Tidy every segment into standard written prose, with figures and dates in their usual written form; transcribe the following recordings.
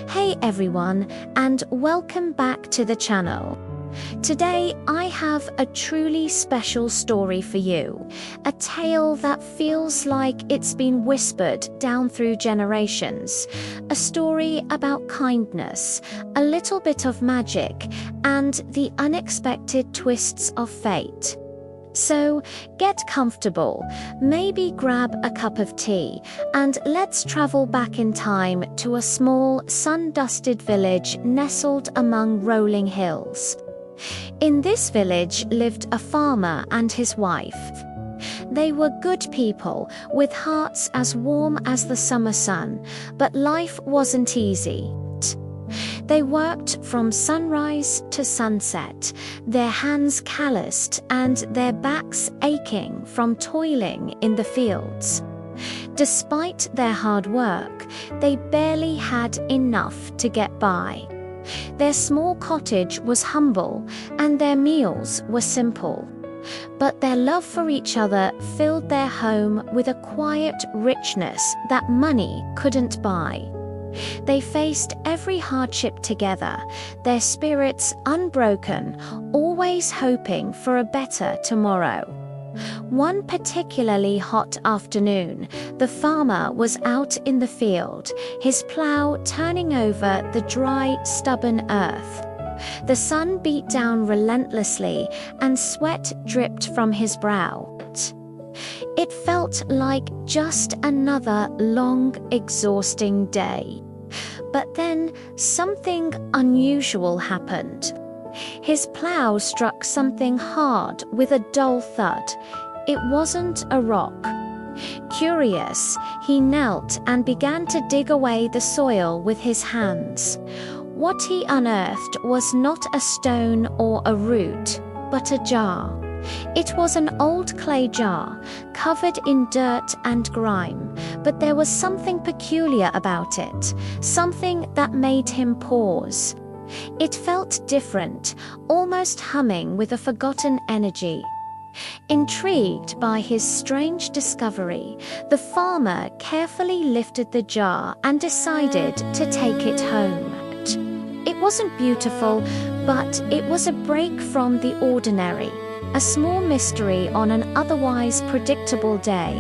Hey everyone, and welcome back to the channel. Today I have a truly special story for you, a tale that feels like it's been whispered down through generations, a story about kindness, a little bit of magic, and the unexpected twists of fate. So get comfortable, maybe grab a cup of tea, and let's travel back in time to a small, sun-dusted village nestled among rolling hills. In this village lived a farmer and his wife. They were good people, with hearts as warm as the summer sun, but life wasn't easy. They worked from sunrise to sunset, their hands calloused and their backs aching from toiling in the fields. Despite their hard work, they barely had enough to get by. Their small cottage was humble and their meals were simple. But their love for each other filled their home with a quiet richness that money couldn't buy. They faced every hardship together, their spirits unbroken, always hoping for a better tomorrow. One particularly hot afternoon, the farmer was out in the field, his plough turning over the dry, stubborn earth. The sun beat down relentlessly, and sweat dripped from his brow. It felt like just another long, exhausting day. But then something unusual happened. His plough struck something hard with a dull thud. It wasn't a rock. Curious, he knelt and began to dig away the soil with his hands. What he unearthed was not a stone or a root, but a jar. It was an old clay jar, covered in dirt and grime, but there was something peculiar about it, something that made him pause. It felt different, almost humming with a forgotten energy. Intrigued by his strange discovery, the farmer carefully lifted the jar and decided to take it home. It wasn't beautiful, but it was a break from the ordinary. A small mystery on an otherwise predictable day.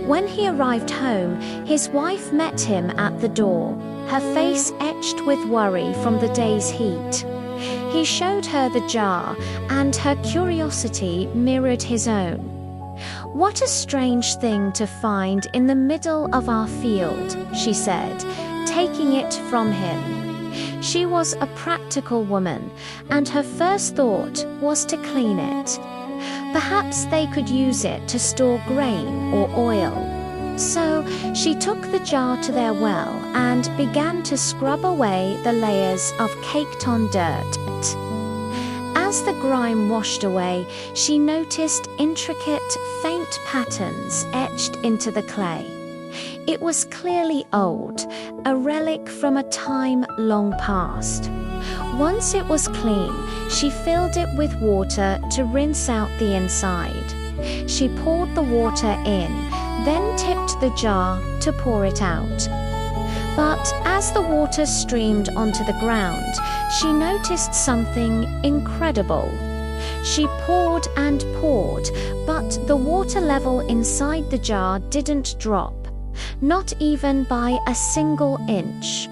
When he arrived home, his wife met him at the door, her face etched with worry from the day's heat. He showed her the jar, and her curiosity mirrored his own. "What a strange thing to find in the middle of our field," she said, taking it from him. She was a practical woman, and her first thought was to clean it. Perhaps they could use it to store grain or oil. So she took the jar to their well and began to scrub away the layers of caked-on dirt. As the grime washed away, she noticed intricate, faint patterns etched into the clay. It was clearly old, a relic from a time long past. Once it was clean, she filled it with water to rinse out the inside. She poured the water in, then tipped the jar to pour it out. But as the water streamed onto the ground, she noticed something incredible. She poured and poured, but the water level inside the jar didn't drop. Not even by a single inch.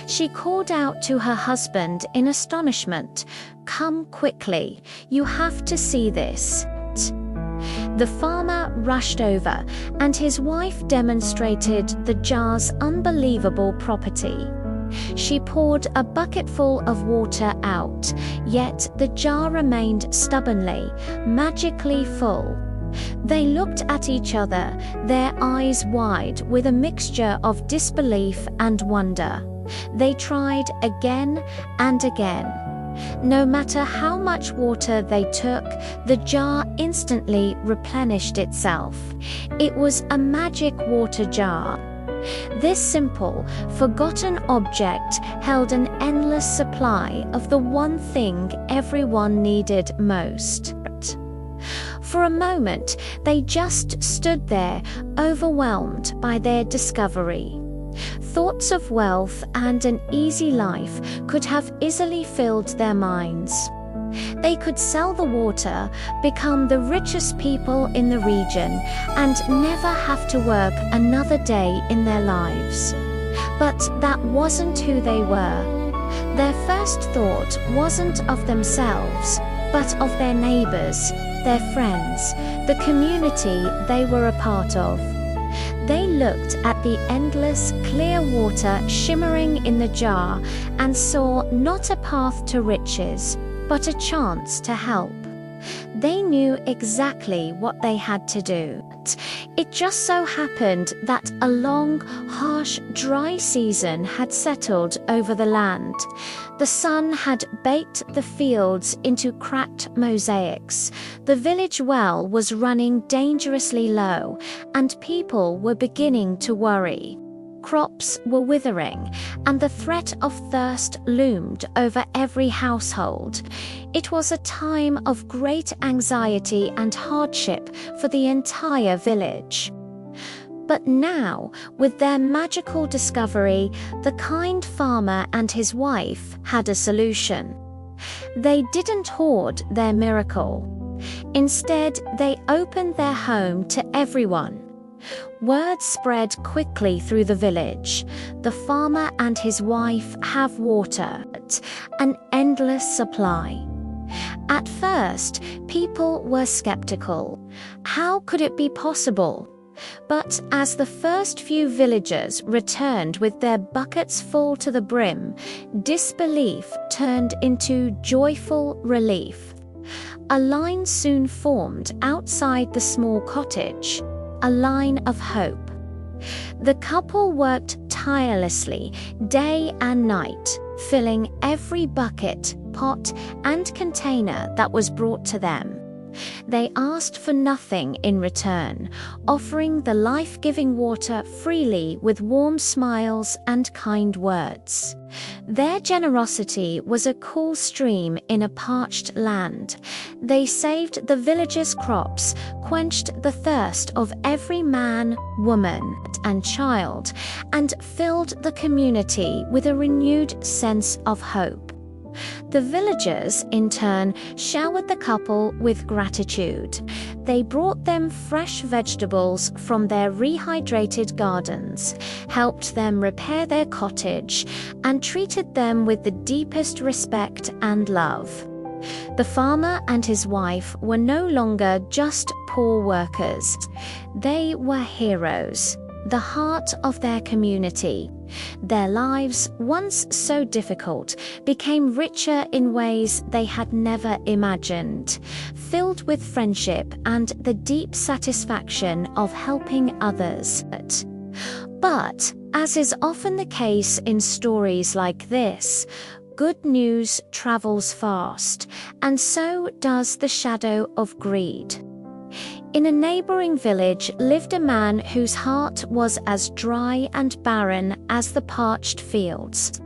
She called out to her husband in astonishment, "Come quickly, you have to see this." The farmer rushed over, and his wife demonstrated the jar's unbelievable property. She poured a bucketful of water out, yet the jar remained stubbornly, magically full. They looked at each other, their eyes wide with a mixture of disbelief and wonder. They tried again and again. No matter how much water they took, the jar instantly replenished itself. It was a magic water jar. This simple, forgotten object held an endless supply of the one thing everyone needed most. For a moment, they just stood there, overwhelmed by their discovery. Thoughts of wealth and an easy life could have easily filled their minds. They could sell the water, become the richest people in the region, and never have to work another day in their lives. But that wasn't who they were. Their first thought wasn't of themselves, but of their neighbors, their friends, the community they were a part of. They looked at the endless, clear water shimmering in the jar and saw not a path to riches, but a chance to help. They knew exactly what they had to do. It just so happened that a long, harsh, dry season had settled over the land. The sun had baked the fields into cracked mosaics. The village well was running dangerously low, and people were beginning to worry. Crops were withering, and the threat of thirst loomed over every household. It was a time of great anxiety and hardship for the entire village. But now, with their magical discovery, the kind farmer and his wife had a solution. They didn't hoard their miracle. Instead, they opened their home to everyone. Word spread quickly through the village. The farmer and his wife have water, an endless supply. At first, people were skeptical. How could it be possible? But as the first few villagers returned with their buckets full to the brim, disbelief turned into joyful relief. A line soon formed outside the small cottage, a line of hope. The couple worked tirelessly, day and night, filling every bucket, pot, and container that was brought to them. They asked for nothing in return, offering the life-giving water freely with warm smiles and kind words. Their generosity was a cool stream in a parched land. They saved the villagers' crops, quenched the thirst of every man, woman, and child, and filled the community with a renewed sense of hope. The villagers, in turn, showered the couple with gratitude. They brought them fresh vegetables from their rehydrated gardens, helped them repair their cottage, and treated them with the deepest respect and love. The farmer and his wife were no longer just poor workers. They were heroes, the heart of their community. Their lives, once so difficult, became richer in ways they had never imagined, filled with friendship and the deep satisfaction of helping others. But, as is often the case in stories like this, good news travels fast, and so does the shadow of greed. In a neighboring village lived a man whose heart was as dry and barren as the parched fields.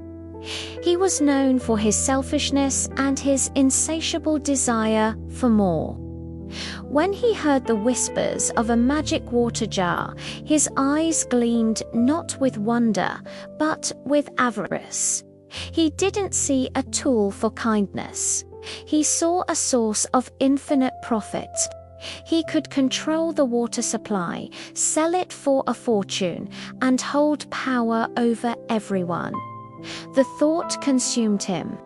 He was known for his selfishness and his insatiable desire for more. When he heard the whispers of a magic water jar, his eyes gleamed not with wonder, but with avarice. He didn't see a tool for kindness. He saw a source of infinite profit. He could control the water supply, sell it for a fortune, and hold power over everyone. The thought consumed him.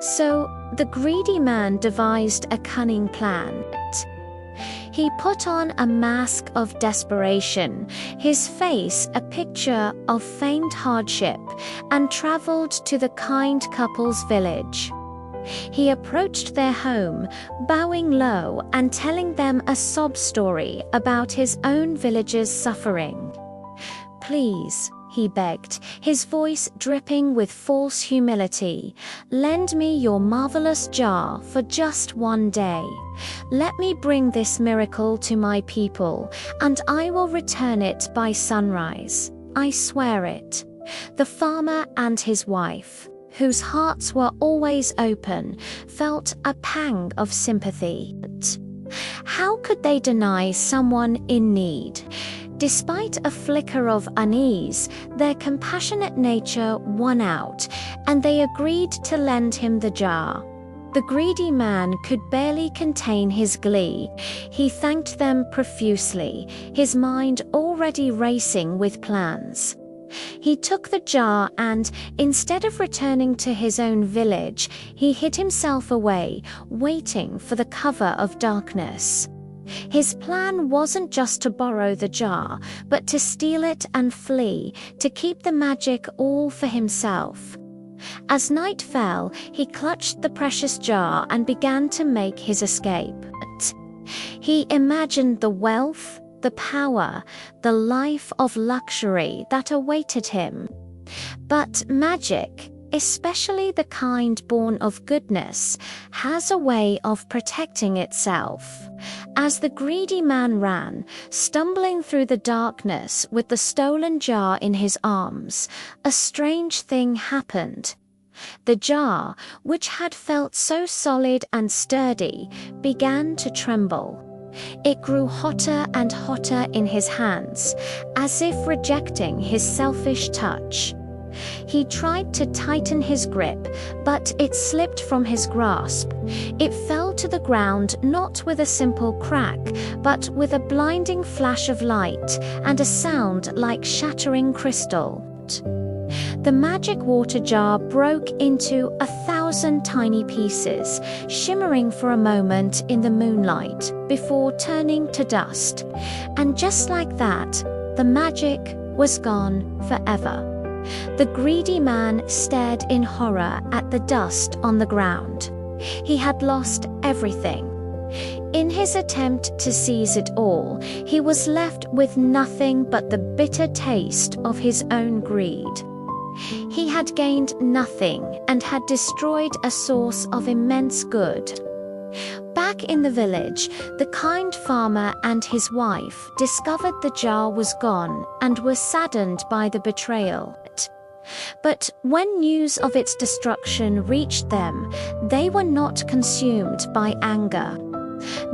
So the greedy man devised a cunning plan. He put on a mask of desperation, his face a picture of feigned hardship, and traveled to the kind couple's village. He approached their home, bowing low and telling them a sob story about his own village's suffering. "Please," he begged, his voice dripping with false humility, "lend me your marvelous jar for just one day. Let me bring this miracle to my people, and I will return it by sunrise. I swear it." The farmer and his wife, whose hearts were always open, felt a pang of sympathy. How could they deny someone in need? Despite a flicker of unease, their compassionate nature won out, and they agreed to lend him the jar. The greedy man could barely contain his glee. He thanked them profusely, his mind already racing with plans. He took the jar and, instead of returning to his own village, he hid himself away, waiting for the cover of darkness. His plan wasn't just to borrow the jar, but to steal it and flee, to keep the magic all for himself. As night fell, he clutched the precious jar and began to make his escape. He imagined the wealth, the power, the life of luxury that awaited him. But magic, especially the kind born of goodness, has a way of protecting itself. As the greedy man ran, stumbling through the darkness with the stolen jar in his arms, a strange thing happened. The jar, which had felt so solid and sturdy, began to tremble. It grew hotter and hotter in his hands, as if rejecting his selfish touch. He tried to tighten his grip, but it slipped from his grasp. It fell to the ground not with a simple crack, but with a blinding flash of light and a sound like shattering crystal. The magic water jar broke into 1,000 tiny pieces, shimmering for a moment in the moonlight before turning to dust. And just like that, the magic was gone forever. The greedy man stared in horror at the dust on the ground. He had lost everything. In his attempt to seize it all, he was left with nothing but the bitter taste of his own greed. He had gained nothing and had destroyed a source of immense good. Back in the village, the kind farmer and his wife discovered the jar was gone and were saddened by the betrayal. But when news of its destruction reached them, they were not consumed by anger.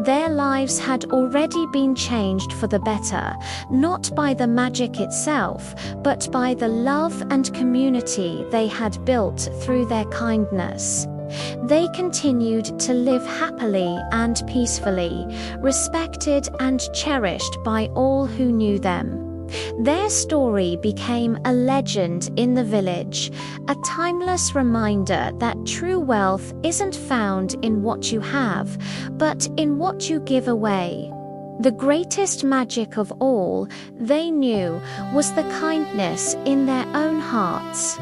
Their lives had already been changed for the better, not by the magic itself, but by the love and community they had built through their kindness. They continued to live happily and peacefully, respected and cherished by all who knew them. Their story became a legend in the village, a timeless reminder that true wealth isn't found in what you have, but in what you give away. The greatest magic of all, they knew, was the kindness in their own hearts.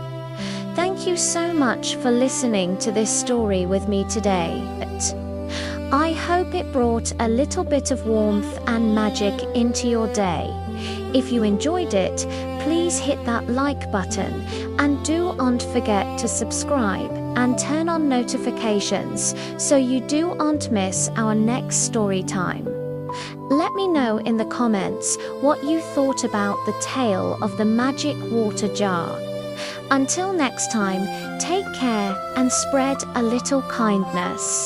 Thank you so much for listening to this story with me today. I hope it brought a little bit of warmth and magic into your day. If you enjoyed it, please hit that like button and don't forget to subscribe and turn on notifications so you don't miss our next story time. Let me know in the comments what you thought about the tale of the magic water jar. Until next time, take care and spread a little kindness.